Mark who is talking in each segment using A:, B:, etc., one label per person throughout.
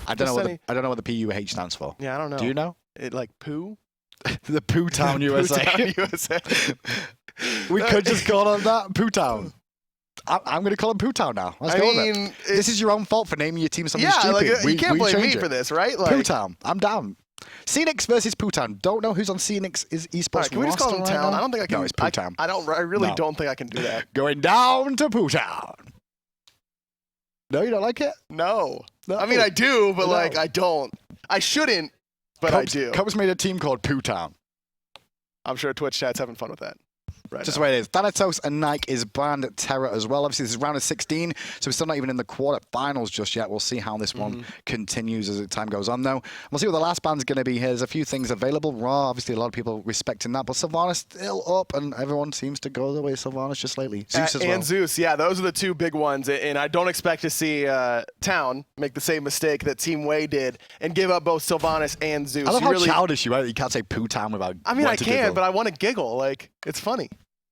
A: I don't know what the PUH stands for.
B: Yeah, I don't know.
A: Do you know?
B: It like poo?
A: The Poo Town USA.
B: Poo Town USA.
A: We could just call them that. Poo Town. I'm going to call him Poo Town now. Let's go with it. This is your own fault for naming your team something stupid.
B: Like, you can't blame me for this, right? Like,
A: Poo Town. I'm down. Senix versus Poo Town. Don't know who's on Senix is Esports.
B: Right, can we just call them Town? I don't think I can.
A: No, it's Poo Town.
B: I really don't think I can do that.
A: Going down to Poo Town. No, you don't like it?
B: No. I mean, I do, but like, I don't. I shouldn't, but I do.
A: Cubs made a team called Poo Town.
B: I'm sure Twitch chat's having fun with that.
A: Just the way it is. Thanatos and Nike is banned at Terra as well. Obviously, this is round of 16, so we're still not even in the quarterfinals just yet. We'll see how this one continues as time goes on, though. We'll see what the last ban's going to be here. There's a few things available. Raw, obviously, a lot of people respecting that, but Sylvanas still up, and everyone seems to go the way of Sylvanas just lately. Zeus as well.
B: And Zeus, yeah, those are the two big ones, and I don't expect to see Town make the same mistake that Team Way did and give up both Sylvanas and Zeus.
A: I love how childish you are. You can't say Poo Town without
B: I mean, I can, but I want to giggle. Like, it's funny.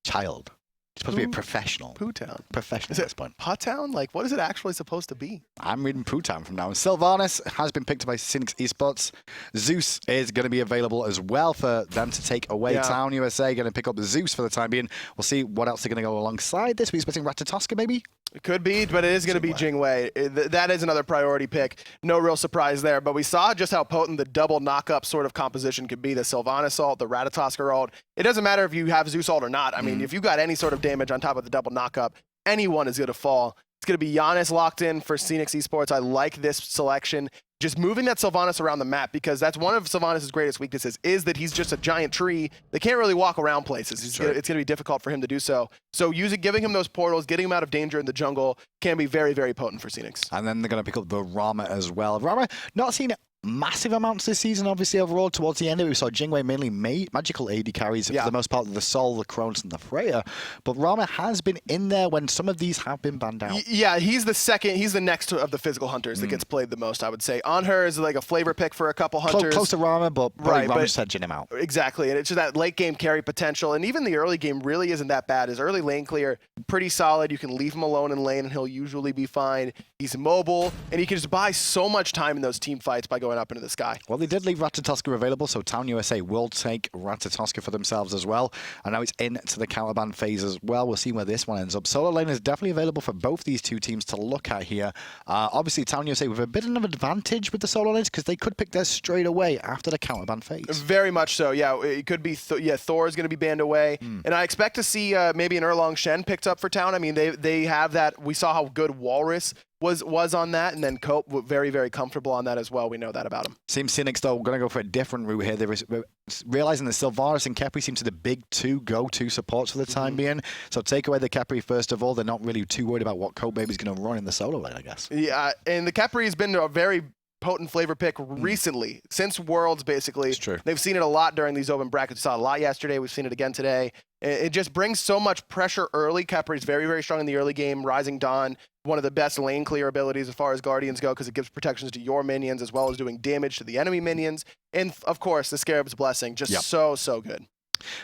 A: Child. You're supposed to be a professional.
B: Poo Town.
A: Professional at this point.
B: Pot Town? Like, what is it actually supposed to be?
A: I'm reading Poo Town from now on. Sylvanas has been picked up by Senix Esports. Zeus is going to be available as well for them to take away. Town USA going to pick up Zeus for the time being. We'll see what else they're going to go alongside this. We're expecting Ratatoska maybe?
B: It could be, but it is going to be Jingwei. That is another priority pick. No real surprise there. But we saw just how potent the double knock-up sort of composition could be. The Sylvanas ult, the Ratatoska ult. It doesn't matter if you have Zeus ult or not. I mean, if you got any sort of damage on top of the double knock-up, anyone is going to fall. It's going to be Giannis locked in for Senix Esports. I like this selection. Just moving that Sylvanas around the map, because that's one of Sylvanas' greatest weaknesses, is that he's just a giant tree that can't really walk around places. It's going to be difficult for him to do so. So giving him those portals, getting him out of danger in the jungle can be very, very potent for Senix.
A: And then they're going to pick up the Rama as well. Rama, not seen massive amounts this season, obviously, overall. Towards the end of it, we saw Jingwei mainly magical AD carries for the most part of the Sol, the Cronus, and the Freya. But Rama has been in there when some of these have been banned out.
B: Yeah, he's the next of the physical hunters that gets played the most, I would say. On her is like a flavor pick for a couple hunters.
A: Close to Rama, but Rama's hedging him out.
B: Exactly, and it's just that late game carry potential. And even the early game really isn't that bad. His early lane clear, pretty solid. You can leave him alone in lane and he'll usually be fine. He's mobile, and he can just buy so much time in those team fights by going up into the sky.
A: Well, they did leave Ratatoska available, so Town USA will take Ratatoska for themselves as well. And now it's into the counterban phase as well. We'll see where this one ends up. Solo lane is definitely available for both these two teams to look at here. Obviously, Town USA with a bit of an advantage with the solo lanes because they could pick theirs straight away after the counterban phase.
B: Very much so, yeah. It could be, Thor is going to be banned away. And I expect to see maybe an Erlong Shen picked up for Town. I mean, they have that. We saw how good Walrus was on that, and then Cope very, very comfortable on that as well. We know that about him.
A: Seems Senix, though, going to go for a different route here. They're realizing that Sylvanas and Khepri seem to be the big two go-to supports for the time being. So take away the Khepri first of all. They're not really too worried about what Cope Baby's going to run in the solo lane, I guess.
B: Yeah, and the Khepri has been a very potent flavor pick recently, since Worlds, basically.
A: It's true.
B: They've seen it a lot during these open brackets. We saw it a lot yesterday. We've seen it again today. It just brings so much pressure early. Khepri's very, very strong in the early game. Rising Dawn, one of the best lane clear abilities as far as Guardians go, because it gives protections to your minions as well as doing damage to the enemy minions. And, of course, the Scarab's Blessing, just so good.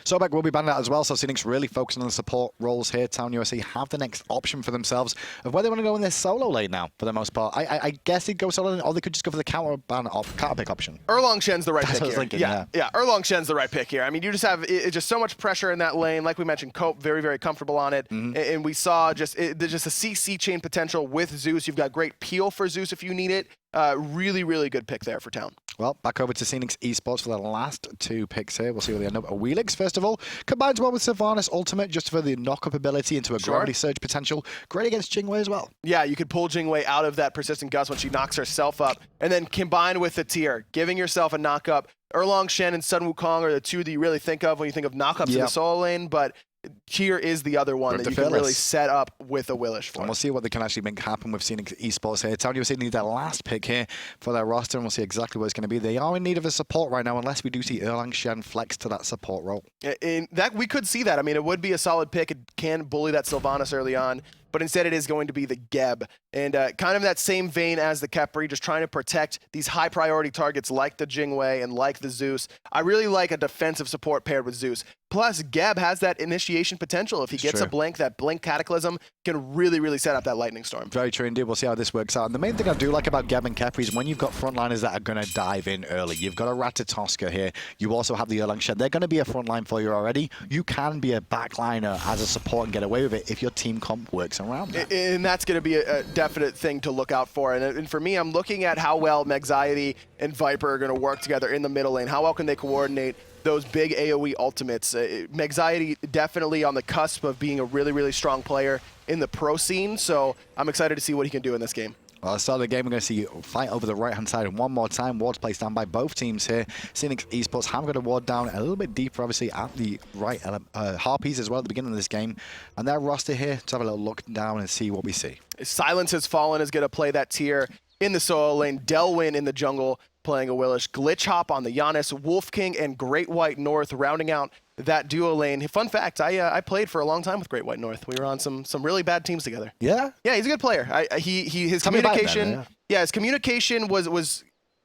A: Sobek will be banned out as well, so Senix really focusing on the support roles here. Town USA have the next option for themselves of where they want to go in their solo lane now, for the most part. I guess they'd go solo lane, or they could just go for the counter pick option.
B: Erlong Shen's the right pick here.
A: Thinking,
B: yeah, Erlong Shen's the right pick here. I mean, you just have just so much pressure in that lane. Like we mentioned, Cope very, very comfortable on it. And we saw just a CC chain potential with Zeus. You've got great peel for Zeus if you need it. Really, really good pick there for Town.
A: Well, back over to Senix Esports for the last two picks here. We'll see where they end up. Wheelix, first of all, combines well with Sylvanas Ultimate just for the knock-up ability into a gravity surge potential. Great against Jingwei as well.
B: Yeah, you could pull Jingwei out of that persistent gust when she knocks herself up, and then combine with the tier, giving yourself a knock-up. Erlong Shen and Sun Wukong are the two that you really think of when you think of knock-ups in the solo lane, but here is the other one that you can really set up with a Willish for.
A: And we'll see what they can actually make happen with Senix Esports here. Town USA need their last pick here for their roster, and we'll see exactly what it's going to be. They are in need of a support right now, unless we do see Erlang Shen flex to that support role.
B: And that we could see that. I mean, it would be a solid pick. It can bully that Sylvanas early on, but instead it is going to be the Geb And kind of that same vein as the Khepri, just trying to protect these high priority targets like the Jingwei and like the Zeus. I really like a defensive support paired with Zeus. Plus, Geb has that initiation potential. If he gets a blink, that blink Cataclysm can really, really set up that Lightning Storm.
A: Very true indeed. We'll see how this works out. And the main thing I do like about Geb and Khepri is when you've got frontliners that are going to dive in early. You've got a Ratatoska here. You also have the Erlang Shed. They're going to be a frontline for you already. You can be a backliner as a support and get away with it if your team comp works around that.
B: And that's going to be a definite thing to look out for. And for me, I'm looking at how well Megxiety and Viper are going to work together in the middle lane. How well can they coordinate those big AoE ultimates? Megxiety definitely on the cusp of being a really, really strong player in the pro scene, so I'm excited to see what he can do in this game.
A: Well, at the start of the game, we're going to see fight over the right-hand side and one more time. Wards placed down by both teams here. Senix Esports have got a ward down a little bit deeper, obviously, at the right Harpies as well at the beginning of this game. And their roster here, to have a little look down and see what we see.
B: Silence Has Fallen is going to play that tier in the solo lane. Delwyn in the jungle playing a Willish. Glitch Hop on the Giannis. Wolf King and Great White North rounding out that duo lane. Fun fact, I played for a long time with Great White North. We were on some really bad teams together.
A: Yeah?
B: Yeah, he's a good player. His
A: Tell me about
B: communication,
A: him, yeah.
B: his communication was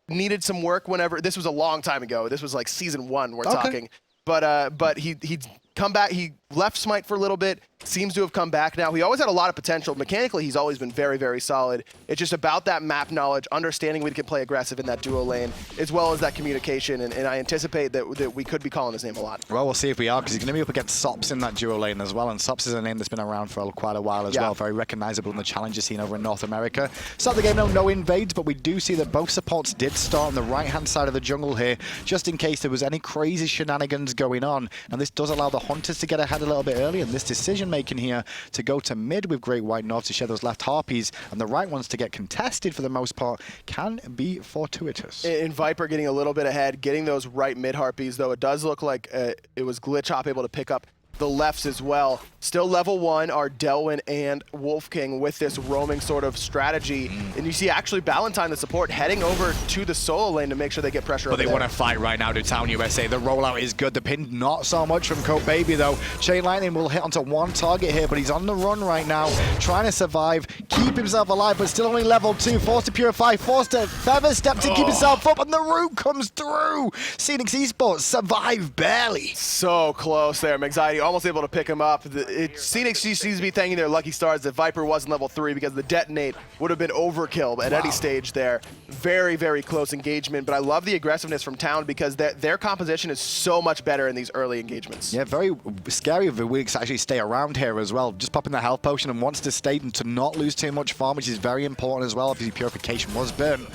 B: needed some work whenever, this was a long time ago. This was like season 1 we're talking. But he'd come back, he left Smite for a little bit, seems to have come back now. He always had a lot of potential. Mechanically, he's always been very, very solid. It's just about that map knowledge, understanding we can play aggressive in that duo lane, as well as that communication, and I anticipate that we could be calling his name a lot.
A: Well, we'll see if we are, because he's going to be up against Sops in that duo lane as well, and Sops is a name that's been around for quite a while as well, very recognizable in the challenger scene over in North America. Start the game now, no invades, but we do see that both supports did start on the right-hand side of the jungle here, just in case there was any crazy shenanigans going on, and this does allow the Hunters to get ahead a little bit early, and this decision-making here to go to mid with Great White North to share those left Harpies, and the right ones to get contested for the most part can be fortuitous.
B: And Viper getting a little bit ahead, getting those right mid Harpies, though it does look like it was Glitch Hop able to pick up the lefts as well. Still level 1 are Delwyn and Wolf King with this roaming sort of strategy. And you see actually Ballantyne, the support, heading over to the solo lane to make sure they get pressure
A: But they want to fight right now to Town USA. The rollout is good. The pin not so much from Coat Baby though. Chain Lightning will hit onto one target here, but he's on the run right now, trying to survive, keep himself alive, but still only level 2. Forced to purify, forced to feather step to keep himself up, and the root comes through. Senix Esports survive barely.
B: So close there. Megxiety almost able to pick him up. Senix seems to be thanking their lucky stars that Viper wasn't level 3, because the detonate would have been overkill at any stage there. Very, very close engagement, but I love the aggressiveness from Town, because their composition is so much better in these early engagements.
A: Yeah, very scary of the Wigs to actually stay around here as well. Just popping the health potion and wants to stay and to not lose too much farm, which is very important as well. Obviously, purification was burnt.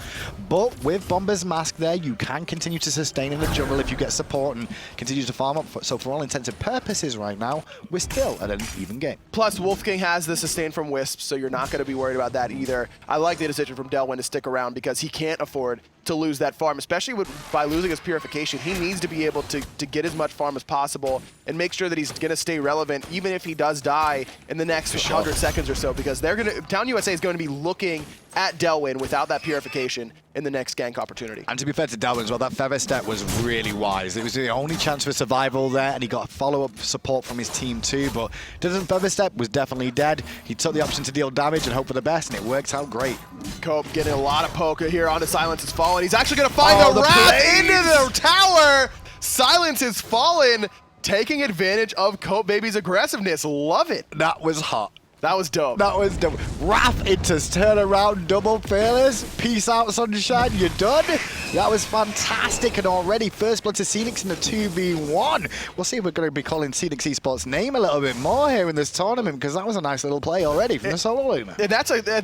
A: But with Bomber's Mask there, you can continue to sustain in the jungle if you get support and continue to farm up. So for all intents and purposes right now, we're still at an even game.
B: Plus, Wolf King has the sustain from Wisp, so you're not going to be worried about that either. I like the decision from Delwyn to stick around, because he can't afford to lose that farm, especially by losing his purification. He needs to be able to get as much farm as possible and make sure that he's going to stay relevant, even if he does die in the next 100 seconds or so, because Town USA is going to be looking at Delwyn without that purification in the next gank opportunity.
A: And to be fair to Delwyn as well, that feather step was really wise. It was the only chance for survival there, and he got follow-up support from his team too, but doesn't feather step was definitely dead. He took the option to deal damage and hope for the best, and it worked out great.
B: Cope getting a lot of poker here onto Silence Has Fallen. He's actually going to find the wrath into the tower. Silence Has Fallen, taking advantage of Cope Baby's aggressiveness. Love it.
A: That was hot.
B: That was dope.
A: That was dope. Wrath into turn around, double fearless. Peace out, sunshine. You're done. That was fantastic. And already first blood to Senix in the 2v1. We'll see if we're going to be calling Senix Esports' name a little bit more here in this tournament, because that was a nice little play already from the solo laner.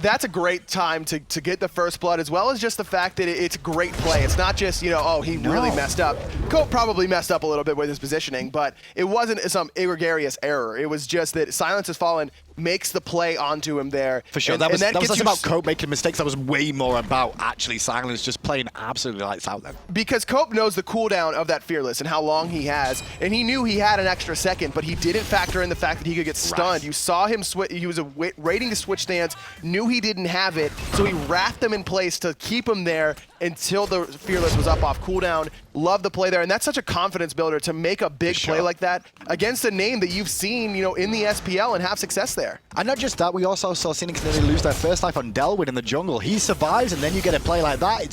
B: That's a great time to get the first blood, as well as just the fact that it's great play. It's not just, oh, he really messed up. Cope probably messed up a little bit with his positioning, but it wasn't some egregious error. It was just that Silence Has Fallen makes the play onto him there.
A: For sure. That was less about Cope making mistakes. That was way more about actually Silence just playing absolutely lights out then.
B: Because Cope knows the cooldown of that Fearless and how long he has, and he knew he had an extra second, but he didn't factor in the fact that he could get stunned. You saw him switch. He was waiting to switch stance, knew he didn't have it, so he wrapped them in place to keep him there until the Fearless was up off cooldown. Love the play there, and that's such a confidence builder to make a big play like that against a name that you've seen, in the SPL and have success there. there.
A: And not just that, we also saw Senix nearly lose their first life on Delwyn in the jungle. He survives, and then you get a play like that.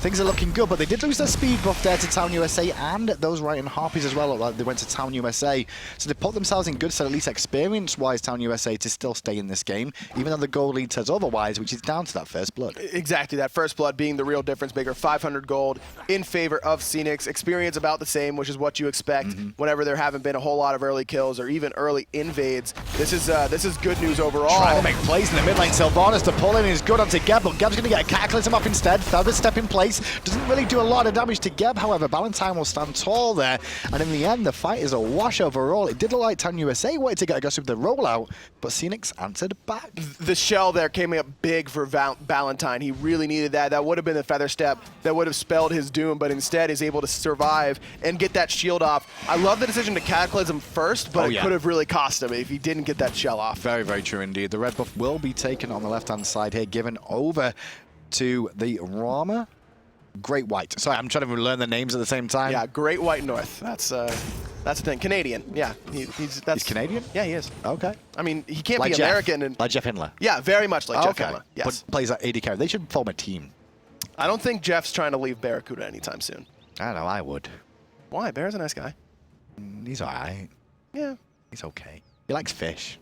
A: Things are looking good, but they did lose their speed buff there to Town USA, and those Right Harpies as well. Like they went to Town USA. So they put themselves in good stead, at least experience-wise, Town USA, to still stay in this game, even though the gold lead says otherwise, which is down to that first blood.
B: Exactly, that first blood being the real difference maker. 500 gold in favor of Senix. Experience about the same, which is what you expect whenever there haven't been a whole lot of early kills or even early invades. This is good news overall.
A: Trying to make plays in the mid lane. Sylvanas to pull in is good onto Geb, but Geb's going to get a Cataclysm off instead. Feather step in place. Doesn't really do a lot of damage to Geb, however. Valentine will stand tall there. And in the end, the fight is a wash overall. It did look like Town USA wanted to get aggressive with the rollout, but Senix answered back.
B: The shell there came up big for Valentine. He really needed that. That would have been the feather step that would have spelled his doom, but instead is able to survive and get that shield off. I love the decision to Cataclysm first, but it could have really cost him if he didn't get that shell off.
A: Very, very true indeed. The red buff will be taken on the left-hand side here, given over to the Rama. Great White. Sorry, I'm trying to learn the names at the same time.
B: Yeah, Great White North. That's the thing. Canadian. Yeah, he's
A: Canadian?
B: Yeah, he is.
A: Okay.
B: I mean, he can't
A: Like
B: be
A: Jeff.
B: American. And
A: Like Jeff Hindler.
B: yeah, very much like Jeff Hindler. Yes.
A: But plays that AD carry. They should form a team.
B: I don't think Jeff's trying to leave Barracuda anytime soon.
A: I don't know, I would.
B: Why? Bear's a nice guy.
A: He's alright.
B: Yeah.
A: He's okay. He likes fish.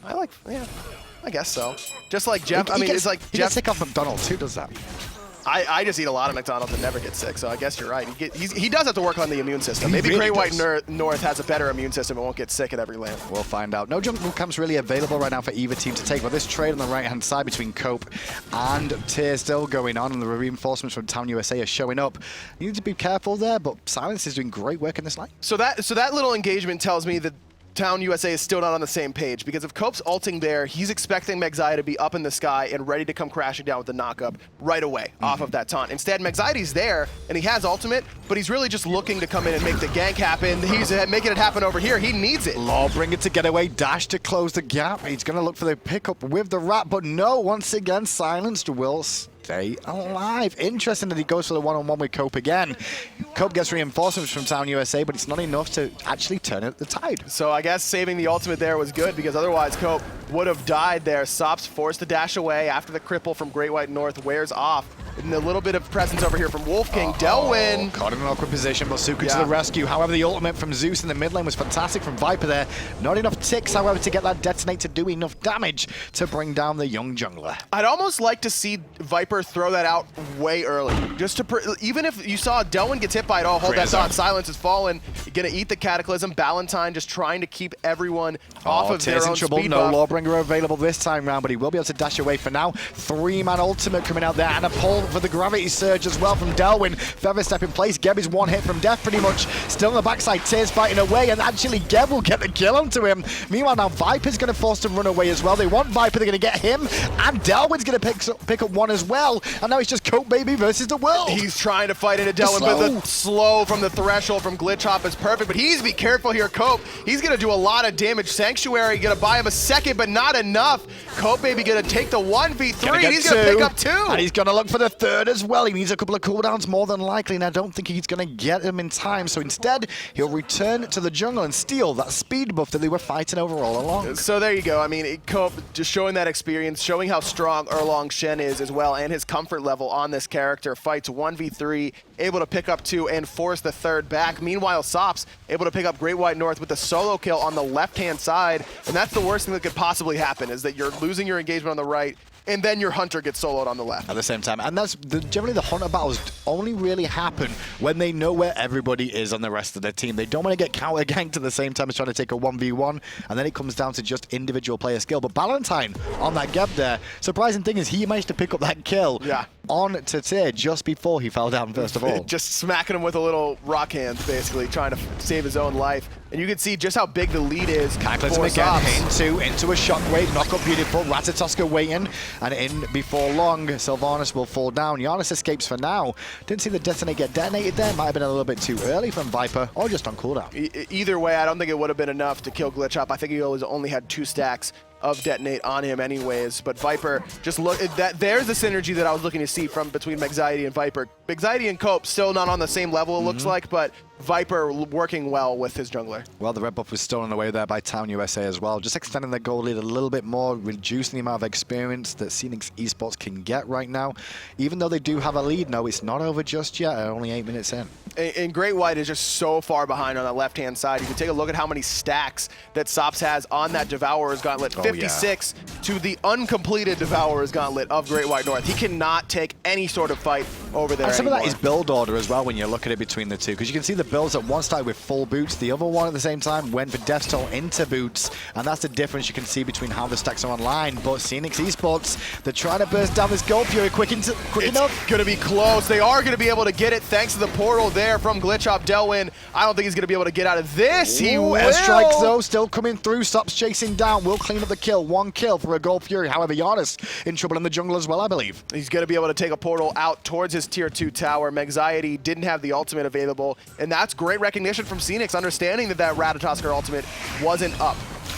B: Yeah, I guess so. Just like Jeff.
A: He
B: It's like
A: he
B: Jeff.
A: gets sick off McDonald's. Who does that?
B: I just eat a lot of McDonald's and never get sick, so I guess you're right. He does have to work on the immune system.
A: He
B: Maybe
A: really
B: Great
A: does.
B: White North has a better immune system and won't get sick at every land.
A: We'll find out. No jungle camps really available right now for either team to take, but this trade on the right-hand side between Cope and Tyr still going on, and the reinforcements from Town USA are showing up. You need to be careful there, but Silence is doing great work in this line.
B: So that little engagement tells me that Town USA is still not on the same page, because if Cope's ulting there, he's expecting Megzai to be up in the sky and ready to come crashing down with the knock-up right away off of that taunt. Instead, Megzai's there, and he has ultimate, but he's really just looking to come in and make the gank happen. He's making it happen over here. He needs it.
A: Lawbringer to get away, dash to close the gap. He's going to look for the pickup with the rat, but no, once again, Silenced will stay alive. Interesting that he goes for the one-on-one with Cope again. Cope gets reinforcements from Town USA, but it's not enough to actually turn the tide.
B: So I guess saving the ultimate there was good, because otherwise Cope would have died there. Sops forced to dash away after the cripple from Great White North wears off. And a little bit of presence over here from Wolf King. Delwyn.
A: Caught in an awkward position, but Suka to the rescue. However, the ultimate from Zeus in the mid lane was fantastic from Viper there. Not enough ticks, however, to get that detonate to do enough damage to bring down the young jungler.
B: I'd almost like to see Viper throw that out way early. Just to, even if you saw Delwyn gets hit by it, hold that thought. Silence is fallen. You're gonna eat the Cataclysm. Valentine just trying to keep everyone off of their own
A: trouble.
B: speed
A: No
B: buff.
A: Lawbringer available this time round, but he will be able to dash away for now. 3-man ultimate coming out there, and a pull for the gravity surge as well from Delwyn. Feather step in place. Geb is one hit from death pretty much. Still on the backside, Tyr's fighting away, and actually Geb will get the kill onto him. Meanwhile, now Viper's going to force to run away as well. They want Viper, they're going to get him, and Delwyn's going to pick up one as well. And now it's just Cope Baby versus the world.
B: He's trying to fight into Delwyn, but the slow from the threshold from Glitch Hop is perfect, but he needs to be careful here, Cope. He's going to do a lot of damage. Sanctuary going to buy him a second, but not enough. Cope Baby going to take the 1v3. He's going to pick up 2.
A: And he's going to look for the 3rd as well. He needs a couple of cooldowns more than likely, and I don't think he's going to get him in time. So instead, he'll return to the jungle and steal that speed buff that they were fighting over all along.
B: So there you go. I mean, Cope just showing that experience, showing how strong Erlong Shen is as well, and his comfort level on this character. Fights 1v3, able to pick up 2 and force the 3rd back. Meanwhile, Sops able to pick up Great White North with the solo kill on the left-hand side, and that's the worst thing that could possibly happen, is that you're losing your engagement on the right, and then your Hunter gets soloed on the left.
A: At the same time, and that's generally the Hunter battles only really happen when they know where everybody is on the rest of their team. They don't want to get counter-ganked at the same time as trying to take a 1v1, and then it comes down to just individual player skill. But Valentine on that Geb there, surprising thing is he managed to pick up that kill on to Tyr just before he fell down first of all.
B: Just smacking him with a little rock hand, basically, trying to save his own life. And you can see just how big the lead is.
A: Cataclysm again into a shockwave, knock up beautiful, Ratatoska waiting, and in before long, Sylvanas will fall down. Giannis escapes for now. Didn't see the detonate get detonated there, might have been a little bit too early from Viper, or just on cooldown.
B: Either way, I don't think it would have been enough to kill Glitch Hop. I think he only had 2 stacks of detonate on him anyways, but Viper, just look, there's the synergy that I was looking to see from between Megzai and Viper. Megzai and Cope still not on the same level, it looks like, but Viper working well with his jungler.
A: Well, the red buff was stolen away there by Town USA as well, just extending their goal lead a little bit more, reducing the amount of experience that Senix Esports can get right now. Even though they do have a lead, no, it's not over just yet, only 8 minutes in.
B: And Great White is just so far behind on that left-hand side. You can take a look at how many stacks that Sops has on that Devourer's Gauntlet. 56 to the uncompleted Devourer's Gauntlet of Great White North. He cannot take any sort of fight over there
A: And some
B: anymore.
A: of that is build order as well when you look at it between the two, because you can see the builds that one started with full boots, the other one at the same time went for Death Toll into boots, and that's the difference you can see between how the stacks are online. But Senix Esports, they're trying to burst down this Gold Fury quick enough.
B: It's going to be close. They are going to be able to get it thanks to the portal there from Glitchop Delwyn. I don't think he's going to be able to get out of this. He will.
A: Airstrikes though, still coming through. Stops chasing down. Will clean up the kill. 1 kill for a Gold Fury. However, Giannis in trouble in the jungle as well, I believe.
B: He's going to be able to take a portal out towards his tier 2 tower. Megxiety didn't have the ultimate available, and that's great recognition from Senix, understanding that that Ratatosker ultimate wasn't up.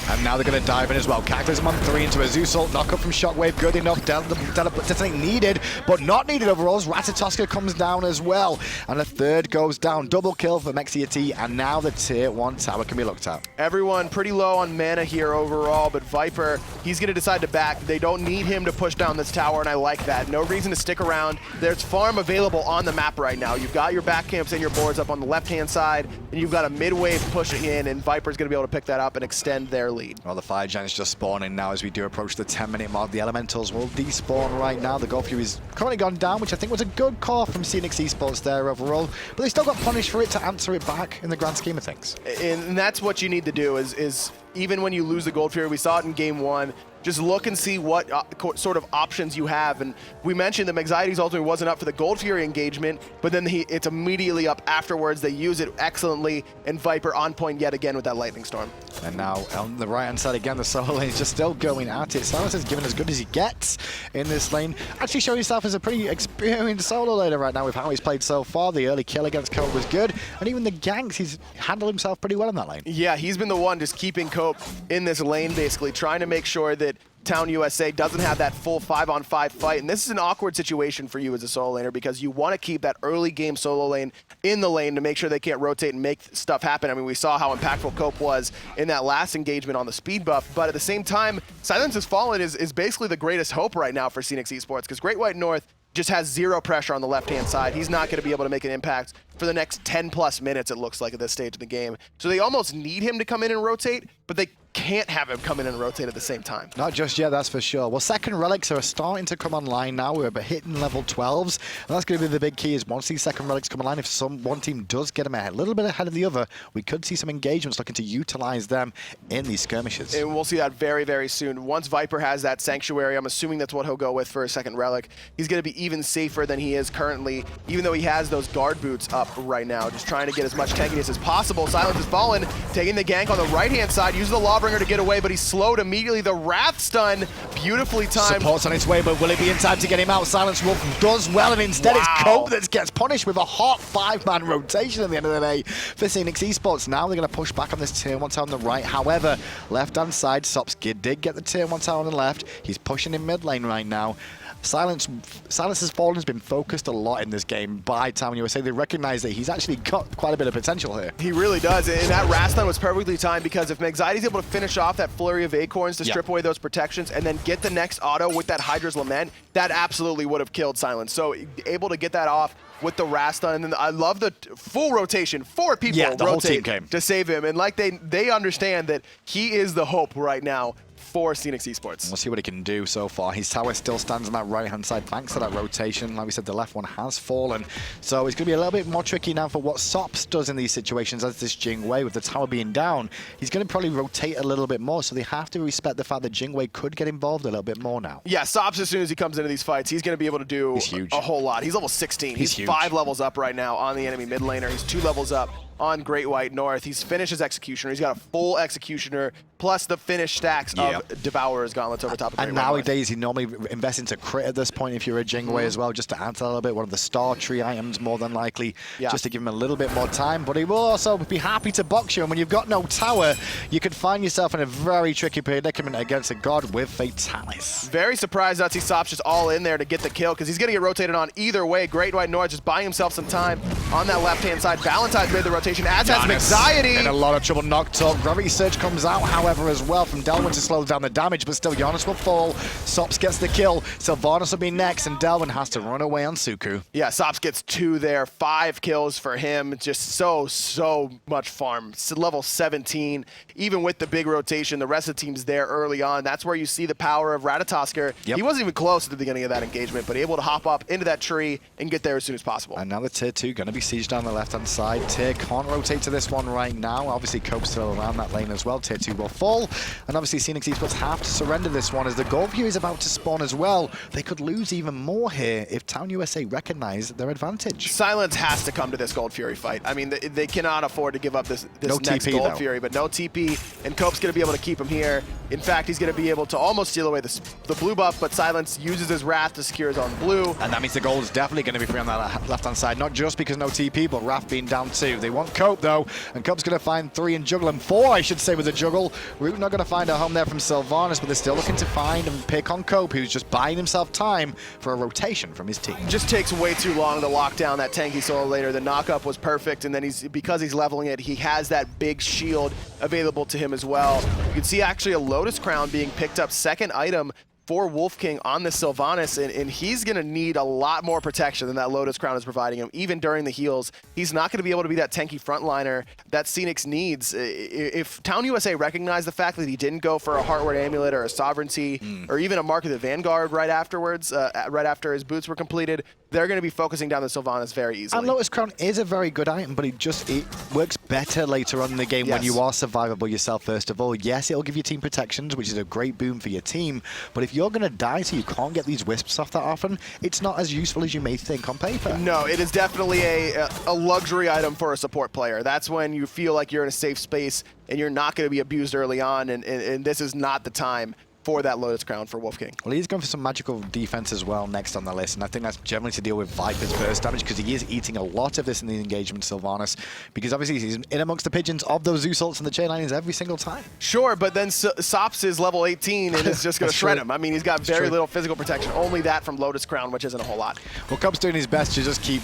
A: And now they're going to dive in as well. Cataclysm on 3 into a Zeus ult. Knock up from Shockwave. Good enough. Definitely needed, but not needed overall. Ratatosker comes down as well. And a third goes down. Double kill for Megxiety. And now the tier 1 tower can be looked at.
B: Everyone pretty low on mana here overall, but Viper, he's going to decide to back. They don't need him to push down this tower, and I like that. No reason to stick around. There's farm available on the map right now. You've got your back camps and your boards up on the left-hand side, and you've got a mid-wave pushing in, and Viper's going to be able to pick that up and extend their lead.
A: Well, the Fire Giant's just spawning now as we do approach the 10-minute mark. The Elementals will despawn right now. The Gold Fury's currently gone down, which I think was a good call from Senix Esports there overall. But they still got punished for it to answer it back in the grand scheme of things.
B: And that's what you need to do is even when you lose the Gold Fury, we saw it in game 1, just look and see what sort of options you have. And we mentioned that Megxiety's ultimate wasn't up for the Gold Fury engagement, but then it's immediately up afterwards. They use it excellently, and Viper on point yet again with that Lightning Storm.
A: And now on the right-hand side again, the solo lane is just still going at it. Silas is given as good as he gets in this lane. Actually showing himself as a pretty experienced solo laner right now with how he's played so far. The early kill against Cope was good, and even the ganks, he's handled himself pretty well in that lane.
B: Yeah, he's been the one just keeping Cope in this lane, basically, trying to make sure that Town USA doesn't have that full 5-on-5 fight, and this is an awkward situation for you as a solo laner because you want to keep that early game solo lane in the lane to make sure they can't rotate and make stuff happen. I mean, we saw how impactful Cope was in that last engagement on the speed buff, but at the same time, Silence Has Fallen is basically the greatest hope right now for Senix Esports because Great White North just has zero pressure on the left-hand side. He's not going to be able to make an impact for the next 10+ minutes, it looks like, at this stage of the game. So they almost need him to come in and rotate, but they can't have him come in and rotate at the same time.
A: Not just yet, that's for sure. Well, second relics are starting to come online now. We're hitting level 12s, and that's going to be the big key is once these second relics come online, if one team does get them a little bit ahead of the other, we could see some engagements looking to utilize them in these skirmishes.
B: And we'll see that very, very soon. Once Viper has that Sanctuary, I'm assuming that's what he'll go with for a second relic. He's going to be even safer than he is currently, even though he has those guard boots up right now, just trying to get as much tankiness as possible. Silence Has Fallen, taking the gank on the right-hand side, uses the Lawbringer to get away, but he's slowed immediately. The Wrath Stun, beautifully timed.
A: Support's on its way, but will it be in time to get him out? Silence Wolf does well, and instead it's Cope that gets punished with a hot 5-man rotation at the end of the day for Senix Esports. Now they're going to push back on this tier 1 tower on the right. However, left-hand side, Sops did get the tier 1 tower on the left. He's pushing in mid lane right now. Silence Has Fallen has been focused a lot in this game by Town USA. They recognize that he's actually got quite a bit of potential here.
B: He really does, and that Wrath Stun was perfectly timed because if Megxiety's able to finish off that flurry of Acorns to strip away those protections and then get the next auto with that Hydra's Lament, that absolutely would have killed Silence. So able to get that off with the Wrath Stun, and then I love the full rotation. 4 people
A: the whole team
B: rotate
A: came
B: to save him, and like they understand that he is the hope right now for Senix Esports.
A: We'll see what he can do so far. His tower still stands on that right-hand side thanks to that rotation. Like we said, the left one has fallen. So it's going to be a little bit more tricky now for what Sops does in these situations as this Jingwei, with the tower being down. He's going to probably rotate a little bit more, so they have to respect the fact that Jingwei could get involved a little bit more now.
B: Yeah, Sops, as soon as he comes into these fights, he's going to be able to do a whole lot. He's level 16. He's 5 levels up right now on the enemy mid laner. He's 2 levels up on Great White North. He's finished his Executioner. He's got a full Executioner, plus the finished stacks of Devourer's Gauntlets over top of Great
A: And
B: White North.
A: nowadays, he normally invests into crit at this point if you're a Jingwei as well, just to answer a little bit. One of the Star Tree items, more than likely, just to give him a little bit more time. But he will also be happy to box you. And when you've got no tower, you could find yourself in a very tricky predicament against a god with Fatalis.
B: Very surprised that Sops just all in there to get the kill, because he's going to get rotated on either way. Great White North just buying himself some time on that left-hand side. Valentine's made the rotation rotation, as has
A: Giannis
B: Anxiety.
A: in a lot of trouble, knocked up. Gravity Surge comes out, however, as well from Delvin to slow down the damage, but still Giannis will fall. Sops gets the kill. Sylvanas will be next, and Delvin has to run away on Suku.
B: Yeah, Sops gets 2 there, 5 kills for him. Just so much farm. Level 17, even with the big rotation, the rest of the team's there early on. That's where you see the power of Ratatosker.
A: Yep.
B: He wasn't even close at the beginning of that engagement, but able to hop up into that tree and get there as soon as possible.
A: And now the tier 2 going to be sieged down the left-hand side. Tier can't rotate to this one right now. Obviously, Cope's still around that lane as well. Tier 2 will fall. And obviously, Senix Esports have to surrender this one as the Gold View is about to spawn as well. They could lose even more here if Town USA recognize their advantage.
B: Silence has to come to this Gold Fury fight. I mean, they cannot afford to give up this
A: No
B: next
A: TP,
B: Gold
A: though.
B: Fury, but no TP, and Cope's going to be able to keep him here. In fact, he's going to be able to almost steal away the blue buff, but Silence uses his Wrath to secure his own blue.
A: And that means the gold is definitely going to be free on that left-hand side, not just because no TP, but Wrath being down 2. They want Cope, though, and Cope's going to find 3 and juggle, and 4, I should say, with the juggle. Root not going to find a home there from Sylvanas, but they're still looking to find and pick on Cope, who's just buying himself time for a rotation from his team.
B: Just takes way too long to lock down that tanky solo later. The knockup was perfect, and then because he's leveling it, he has that big shield available to him as well. You can see actually a Lotus Crown being picked up, second item for Wolf King on the Sylvanas, and he's going to need a lot more protection than that Lotus Crown is providing him, even during the heals. He's not going to be able to be that tanky frontliner that Senix needs. If Town USA recognized the fact that he didn't go for a Heartward Amulet or a Sovereignty or even a Mark of the Vanguard right afterwards, right after his boots were completed, they're going to be focusing down the Sylvanas very easily.
A: And Lotus Crown is a very good item, but it works better later on in the game when you are survivable yourself, first of all. Yes, it'll give you team protections, which is a great boon for your team, but if you're going to die so you can't get these wisps off that often, it's not as useful as you may think on paper.
B: No, it is definitely a luxury item for a support player. That's when you feel like you're in a safe space and you're not going to be abused early on, and this is not the time for that Lotus Crown for Wolf King.
A: Well, he's going for some magical defense as well next on the list, and I think that's generally to deal with Viper's burst damage, because he is eating a lot of this in the engagement, Sylvanas, because obviously he's in amongst the pigeons of those Zeus ults and the chain linings every single time.
B: Sure, but then Sops is level 18 and is just going to shred him. I mean, he's got very little physical protection, only that from Lotus Crown, which isn't a whole lot.
A: Well, Cub's doing his best to just keep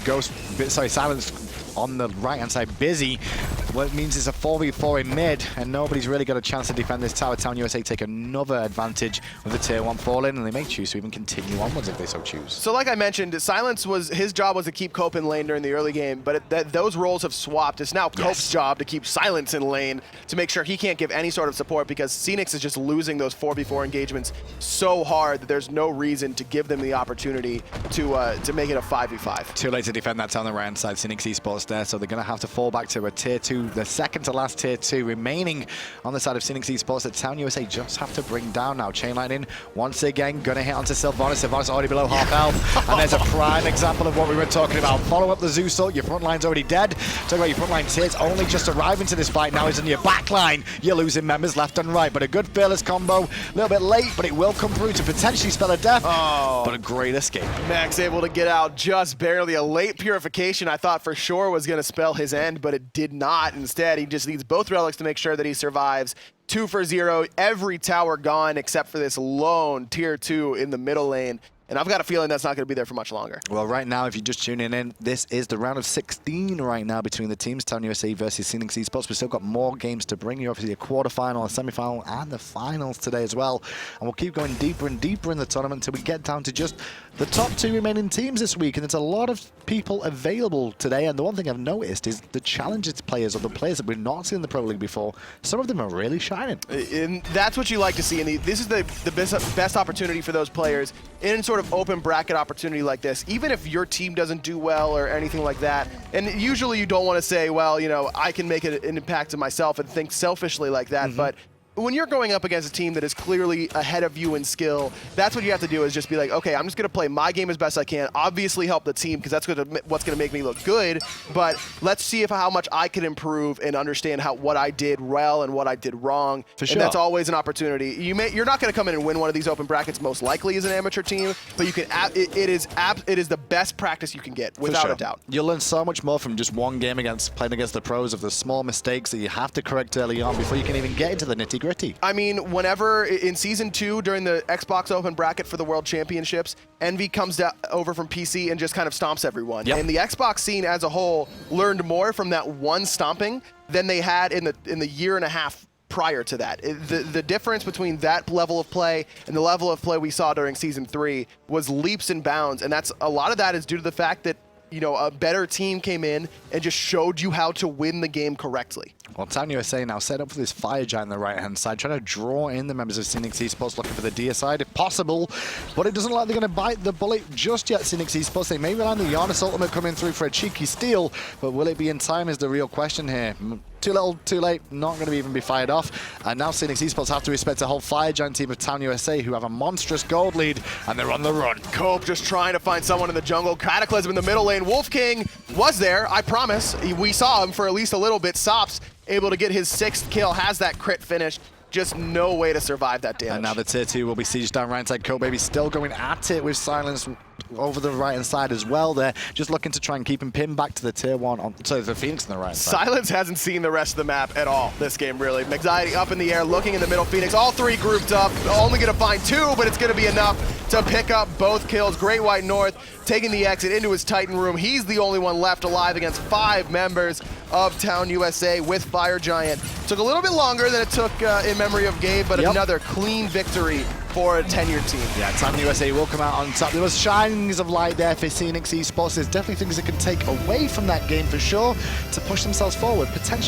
A: Silence on the right-hand side busy. What means it's a 4v4 in mid, and nobody's really got a chance to defend this tower. Town USA take another advantage with the tier 1 falling, and they may choose to even continue onwards if they so choose.
B: So like I mentioned, Silence his job was to keep Cope in lane during the early game, but those roles have swapped. It's now Cope's job to keep Silence in lane to make sure he can't give any sort of support, because Senix is just losing those 4v4 engagements so hard that there's no reason to give them the opportunity to make it a 5v5.
A: Too late to defend that on the right-hand side. Senix Esports there, so they're going to have to fall back to a tier 2, the second to last tier 2 remaining on the side of Senix Esports that Town USA just have to bring down now. Chain lightning once again, going to hit onto Sylvanas. Sylvanas already below half health, and there's a prime example of what we were talking about. Follow up the Zeus ult, your front line's already dead. Talk about your front line tiers only just arriving to this fight now is in your back line. You're losing members left and right, but a good fearless combo, a little bit late, but it will come through to potentially spell a death, but a great escape.
B: Max able to get out just barely. A late purification I thought for sure was going to spell his end, but it did not. Instead, he just needs both relics to make sure that he survives. 2 for 0, every tower gone except for this lone tier 2 in the middle lane. And I've got a feeling that's not going to be there for much longer.
A: Well, right now, if you're just tuning in, this is the round of 16 right now between the teams, Town USA versus Senix Esports. We've still got more games to bring you, obviously a quarterfinal, a semi-final, and the finals today as well. And we'll keep going deeper and deeper in the tournament until we get down to just the top 2 remaining teams this week. And there's a lot of people available today. And the one thing I've noticed is the challenges players, or the players that we've not seen in the Pro League before, some of them are really shining.
B: And that's what you like to see. And this is the best opportunity for those players in sort of open bracket opportunity like this, even if your team doesn't do well or anything like that. And usually you don't want to say, well, you know, I can make an impact to myself and think selfishly like that. But when you're going up against a team that is clearly ahead of you in skill, that's what you have to do, is just be like, okay, I'm just going to play my game as best I can, obviously help the team because that's what's going to make me look good, but let's see how much I can improve and understand what I did well and what I did wrong.
A: For sure.
B: And that's always an opportunity. You're not going to come in and win one of these open brackets most likely as an amateur team, but you can. It is the best practice you can get, without a doubt.
A: You'll learn so much more from just one game playing against the pros, of the small mistakes that you have to correct early on before you can even get into the nitty nitty-gritty.
B: I mean, whenever in Season 2, during the Xbox Open bracket for the World Championships, Envy comes over from PC and just kind of stomps everyone.
A: Yep.
B: And the Xbox scene as a whole learned more from that one stomping than they had in the year and a half prior to that. The difference between that level of play and the level of play we saw during Season 3 was leaps and bounds, and a lot of that is due to the fact that a better team came in and just showed you how to win the game correctly.
A: Well, Town USA now set up for this fire giant on the right-hand side, trying to draw in the members of Senix Esports, looking for the DR side if possible, but it doesn't look like they're going to bite the bullet just yet, Senix Esports. They may rely on the Giannis ultimate coming through for a cheeky steal, but will it be in time is the real question here. Too little, too late, not going to even be fired off. And now Senix Esports have to respect a whole fire giant team of Town USA who have a monstrous gold lead, and they're on the run.
B: Cope just trying to find someone in the jungle. Cataclysm in the middle lane. Wolf King was there, I promise. We saw him for at least a little bit. Sops able to get his 6th kill, has that crit finish. Just no way to survive that damage.
A: And now the tier 2 will be sieged down right side. Kobaby still going at it with silence over the right hand side as well there. Just looking to try and keep him pinned back to the tier 1, so the Phoenix on the right side.
B: Silence hasn't seen the rest of the map at all this game, really. Anxiety up in the air, looking in the middle. Phoenix, all 3 grouped up. Only going to find 2, but it's going to be enough to pick up both kills. Great White North taking the exit into his Titan room. He's the only one left alive against 5 members of Town USA with Fire Giant. Took a little bit longer than it took in memory of Gabe, but another clean victory for a tenured team.
A: Yeah, Town USA will come out on top. There was shinings of light there for Senix Esports. There's definitely things they can take away from that game for sure to push themselves forward, potentially.